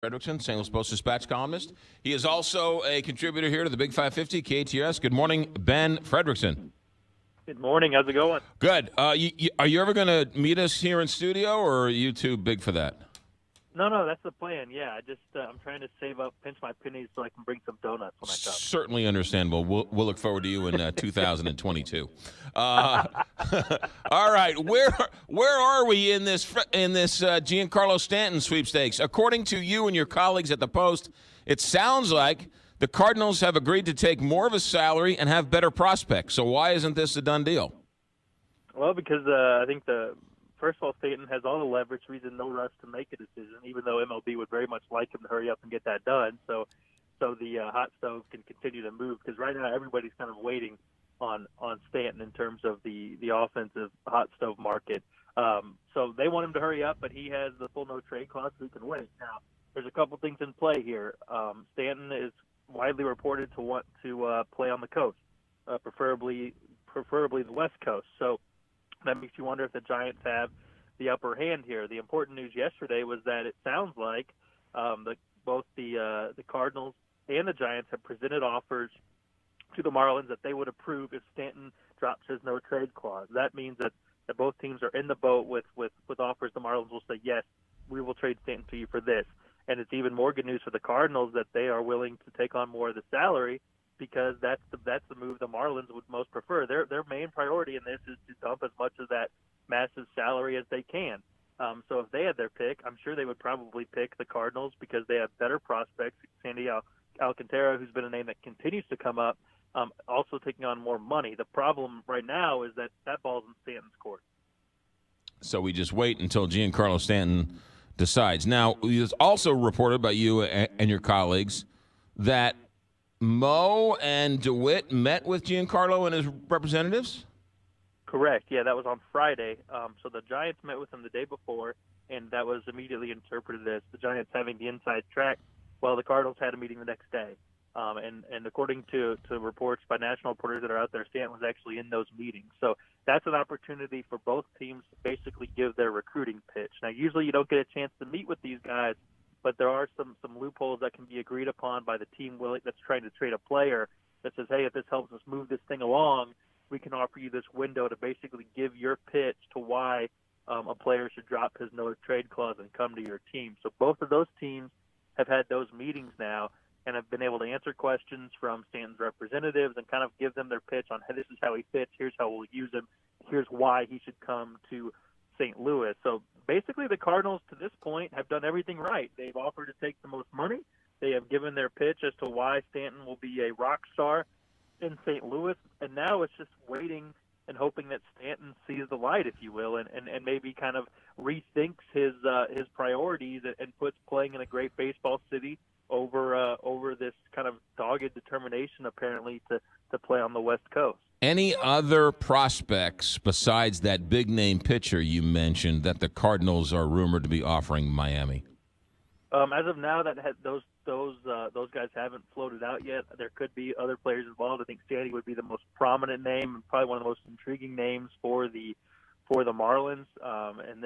Frederickson, St. Louis Post-Dispatch columnist. He is also a contributor here to the Big 550 KTRS. Good morning, Ben Frederickson. Good morning. How's it going? Good. Are you ever going to meet us here in studio, or are you too big for that? No, that's the plan. Yeah, I'm trying to save up, pinch my pennies so I can bring some donuts when I come. Certainly understandable. We'll look forward to you in 2022. All right, where are we in this Giancarlo Stanton sweepstakes? According to you and your colleagues at the Post, it sounds like the Cardinals have agreed to take more of a salary and have better prospects. So why isn't this a done deal? Well, because I think first of all, Stanton has all the leverage, so he's in no rush to make a decision, even though MLB would very much like him to hurry up and get that done. So the hot stove can continue to move, because right now everybody's kind of waiting on Stanton in terms of the offensive hot stove market. So they want him to hurry up, but he has the full no trade clause, so he can wait. Now, there's a couple things in play here. Stanton is widely reported to want to play on the coast, preferably the West Coast. So that makes you wonder if the Giants have the upper hand here. The important news yesterday was that it sounds like both the Cardinals and the Giants have presented offers to the Marlins that they would approve if Stanton drops his no-trade clause. That means that both teams are in the boat with offers. The Marlins will say, yes, we will trade Stanton to you for this. And it's even more good news for the Cardinals that they are willing to take on more of the salary, because that's the move the Marlins would most prefer. Their main priority in this is to dump as much of that massive salary as they can. So if they had their pick, I'm sure they would probably pick the Cardinals because they have better prospects. Sandy Alcantara, who's been a name that continues to come up, also taking on more money. The problem right now is that ball's in Stanton's court. So we just wait until Giancarlo Stanton decides. Now, it's also reported by you and your colleagues that Mo and DeWitt met with Giancarlo and his representatives? Correct. Yeah, that was on Friday. So the Giants met with him the day before, and that was immediately interpreted as the Giants having the inside track, while the Cardinals had a meeting the next day. And according to reports by national reporters that are out there, Stanton was actually in those meetings. So that's an opportunity for both teams to basically give their recruiting pitch. Now, usually you don't get a chance to meet with these guys, but there are some loopholes that can be agreed upon by the team that's trying to trade a player that says, hey, if this helps us move this thing along, we can offer you this window to basically give your pitch to why a player should drop his no-trade clause and come to your team. So both of those teams have had those meetings now and have been able to answer questions from Stanton's representatives and kind of give them their pitch on, hey, this is how he fits, here's how we'll use him, here's why he should come to St. Louis. So basically the Cardinals to this point have done everything right. They've offered to take the most money. They have given their pitch as to why Stanton will be a rock star in St. Louis, and now it's just waiting and hoping that Stanton sees the light, if you will, and maybe kind of rethinks his priorities and puts playing in a great baseball city over this kind of dogged determination apparently to play on the West Coast. Any other prospects besides that big-name pitcher you mentioned that the Cardinals are rumored to be offering Miami? As of now, those guys haven't floated out yet. There could be other players involved. I think Sandy would be the most prominent name and probably one of the most intriguing names for the Marlins. And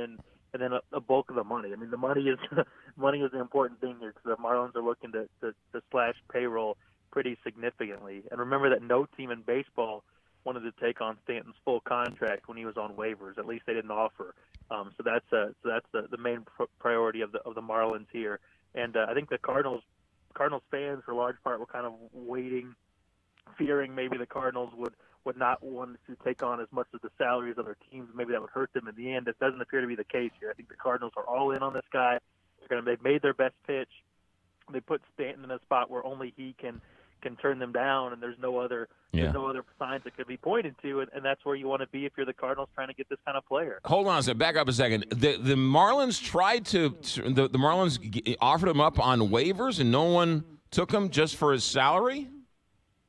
then a bulk of the money. I mean, the money is the important thing here, because the Marlins are looking to slash payroll pretty significantly. And remember that no team in baseball wanted to take on Stanton's full contract when he was on waivers. At least they didn't offer. So that's the main priority of the Marlins here. And I think the Cardinals fans, for a large part, were kind of waiting, fearing maybe the Cardinals would not want to take on as much of the salary as other teams. Maybe that would hurt them in the end. It doesn't appear to be the case here. I think the Cardinals are all in on this guy. They've made their best pitch. They put Stanton in a spot where only he can turn them down, and there's no other signs that could be pointed to, and that's where you want to be if you're the Cardinals trying to get this kind of player. Hold on a second. Back up a second. The Marlins tried to the Marlins offered him up on waivers, and no one took him just for his salary?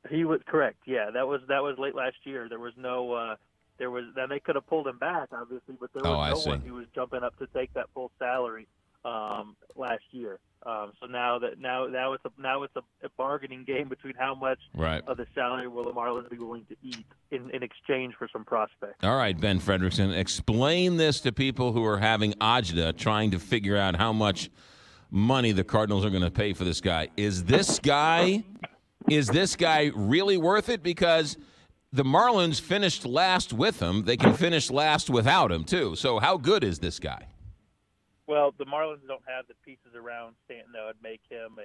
He was correct. Yeah, that was late last year. There was no then they could have pulled him back, obviously, but there was no one who was jumping up to take that full salary last year. So now it's a bargaining game between how much of the salary will the Marlins be willing to eat in exchange for some prospects. All right, Ben Frederickson, explain this to people who are having agita, trying to figure out how much money the Cardinals are going to pay for this guy. Is this guy really worth it? Because the Marlins finished last with him. They can finish last without him, too. So how good is this guy? Well, the Marlins don't have the pieces around Stanton that would make him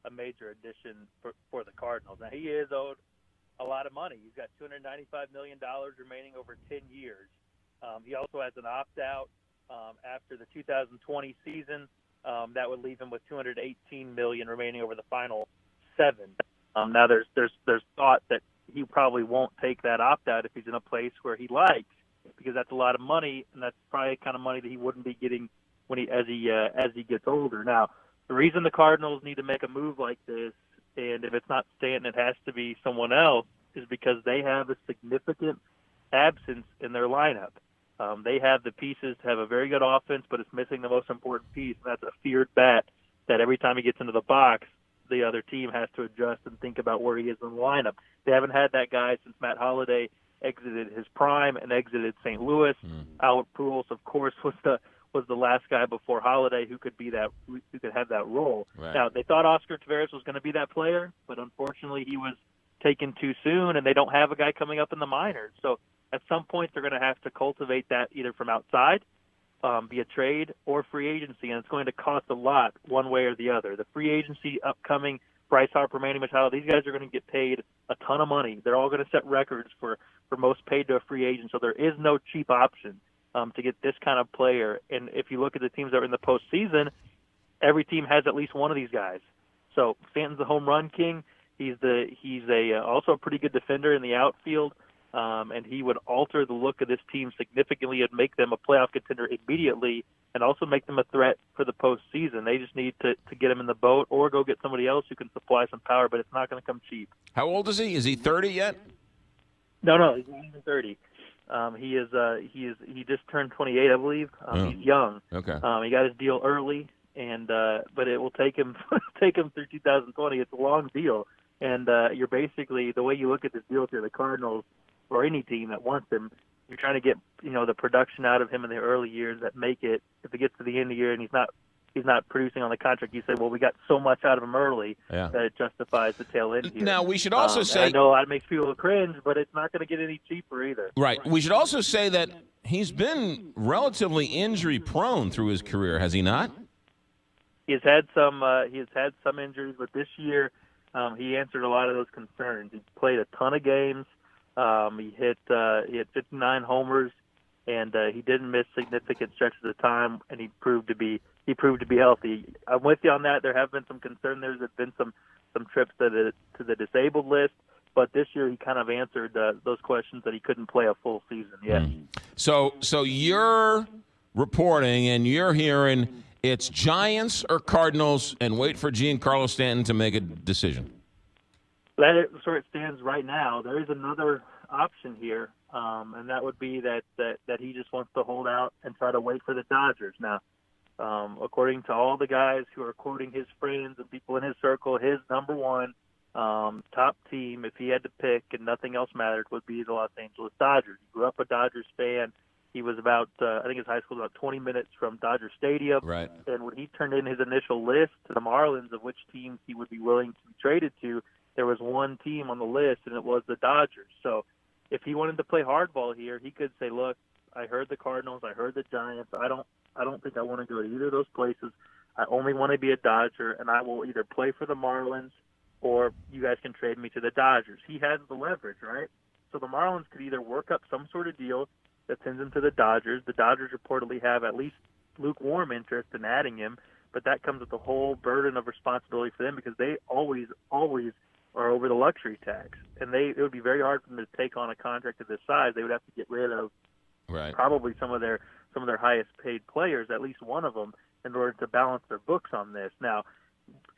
a major addition for the Cardinals. Now, he is owed a lot of money. He's got $295 million remaining over 10 years. He also has an opt-out after the 2020 season. That would leave him with $218 million remaining over the final 7. Now, there's thought that he probably won't take that opt-out if he's in a place where he likes, because that's a lot of money, and that's probably the kind of money that he wouldn't be getting as he gets older. Now, the reason the Cardinals need to make a move like this, and if it's not Stanton, it has to be someone else, is because they have a significant absence in their lineup. They have the pieces to have a very good offense, but it's missing the most important piece, and that's a feared bat that every time he gets into the box, the other team has to adjust and think about where he is in the lineup. They haven't had that guy since Matt Holliday exited his prime and exited St. Louis. Albert Pujols, of course, was the last guy before Holliday who could have that role. Right. Now, they thought Oscar Taveras was going to be that player, but unfortunately he was taken too soon, and they don't have a guy coming up in the minors. So at some point they're going to have to cultivate that either from outside, via trade, or free agency, and it's going to cost a lot one way or the other. The free agency upcoming, Bryce Harper, Manny Machado, these guys are going to get paid a ton of money. They're all going to set records for most paid to a free agent, so there is no cheap option to get this kind of player. And if you look at the teams that are in the postseason, every team has at least one of these guys. So Stanton's the home run king. He's also a pretty good defender in the outfield, and he would alter the look of this team significantly and make them a playoff contender immediately, and also make them a threat for the postseason. They just need to get him in the boat or go get somebody else who can supply some power, but it's not going to come cheap. How old is he? Is he 30 yet? No, he's not even 30. He just turned 28, I believe. He's young. Okay. He got his deal early, and but it will take him through 2020. It's a long deal, and you're basically, the way you look at this deal, if you're the Cardinals or any team that wants him, you're trying to get the production out of him in the early years that make it. If it gets to the end of the year and he's not producing on the contract, you say, well, we got so much out of him early that it justifies the tail end here. Now, we should also say, I know that makes people cringe, but it's not going to get any cheaper either. Right. We should also say that he's been relatively injury prone through his career, has he not? He has had some injuries, but this year he answered a lot of those concerns. He played a ton of games. He had 59 homers, and he didn't miss significant stretches of time, and he proved to be healthy. I'm with you on that. There have been some concern. There's been some trips to the disabled list, but this year he kind of answered those questions that he couldn't play a full season yet. So you're reporting and you're hearing it's Giants or Cardinals, and wait for Giancarlo Stanton to make a decision. That is where it stands right now. There is another option here, and that would be that he just wants to hold out and try to wait for the Dodgers. Now, according to all the guys who are quoting his friends and people in his circle, his number one top team, if he had to pick and nothing else mattered, would be the Los Angeles Dodgers. He grew up a Dodgers fan. He was about, I think his high school was about 20 minutes from Dodger Stadium. Right. And when he turned in his initial list to the Marlins of which teams he would be willing to be traded to, there was one team on the list, and it was the Dodgers. So if he wanted to play hardball here, he could say, look, I heard the Cardinals, I heard the Giants. I don't think I want to go to either of those places. I only want to be a Dodger, and I will either play for the Marlins or you guys can trade me to the Dodgers. He has the leverage, right? So the Marlins could either work up some sort of deal that sends him to the Dodgers. The Dodgers reportedly have at least lukewarm interest in adding him, but that comes with the whole burden of responsibility for them because they always are over the luxury tax, and it would be very hard for them to take on a contract of this size. They would have to get rid of probably some of their highest paid players, at least one of them, in order to balance their books on this. Now,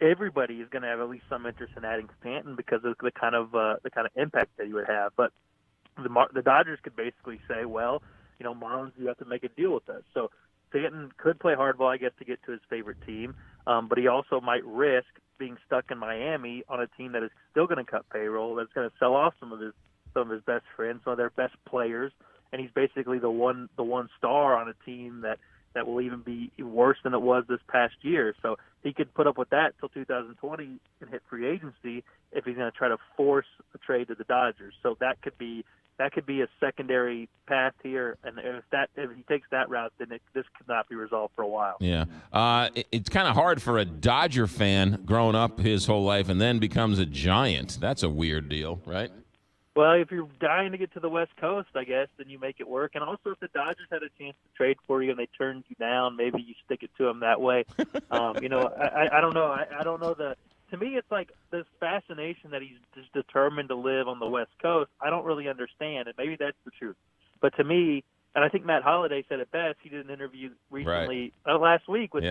everybody is going to have at least some interest in adding Stanton because of the kind of impact that he would have. But the Dodgers could basically say, well, Marlins, you have to make a deal with us. So Stanton could play hardball, I guess, to get to his favorite team, but he also might risk being stuck in Miami on a team that is still going to cut payroll, that's going to sell off some of his best friends, some of their best players, and he's basically the one star on a team that that will even be worse than it was this past year. So he could put up with that till 2020 and hit free agency if he's going to try to force a trade to the Dodgers. So that could be a secondary path here, and if he takes that route, then this could not be resolved for a while. Yeah, it's kind of hard for a Dodger fan growing up his whole life and then becomes a Giant. That's a weird deal, right? Well, if you're dying to get to the West Coast, I guess, then you make it work. And also, if the Dodgers had a chance to trade for you and they turned you down, maybe you stick it to them that way. I don't know. I don't know to me, it's like this fascination that he's just determined to live on the West Coast. I don't really understand, and maybe that's the truth. But to me, and I think Matt Holliday said it best. He did an interview recently, last week, with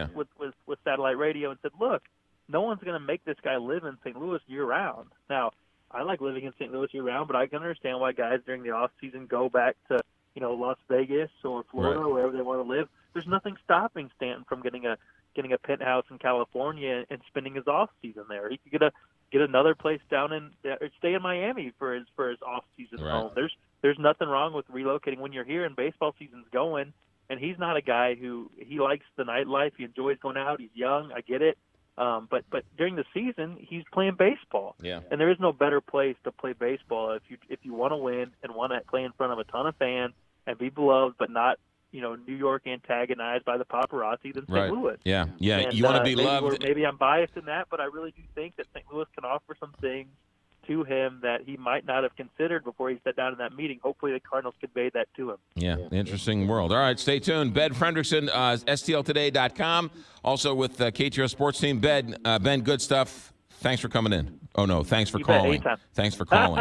satellite radio, and said, "Look, no one's going to make this guy live in St. Louis year round." Now, I like living in St. Louis year round, but I can understand why guys during the off season go back to Las Vegas or Florida or wherever they want to live. There's nothing stopping Stanton from getting a penthouse in California and spending his off season there. He could get another place down or stay in Miami for his off season home. There's nothing wrong with relocating when you're here and baseball season's going. And he's not a guy he likes the nightlife. He enjoys going out. He's young. I get it. But during the season, he's playing baseball. Yeah. And there is no better place to play baseball if you want to win and want to play in front of a ton of fans and be beloved, but not New York antagonized by the paparazzi than St. Louis. Yeah. And, you want to be loved. Maybe I'm biased in that, but I really do think that St. Louis can offer some things to him that he might not have considered before he sat down in that meeting. Hopefully the Cardinals conveyed that to him. Yeah, interesting world. All right, stay tuned. Ben Frederickson, STLtoday.com. Also with KTR Sports Team. Ben, good stuff. Thanks for coming in. Oh, no, thanks for calling. Anytime. Thanks for calling.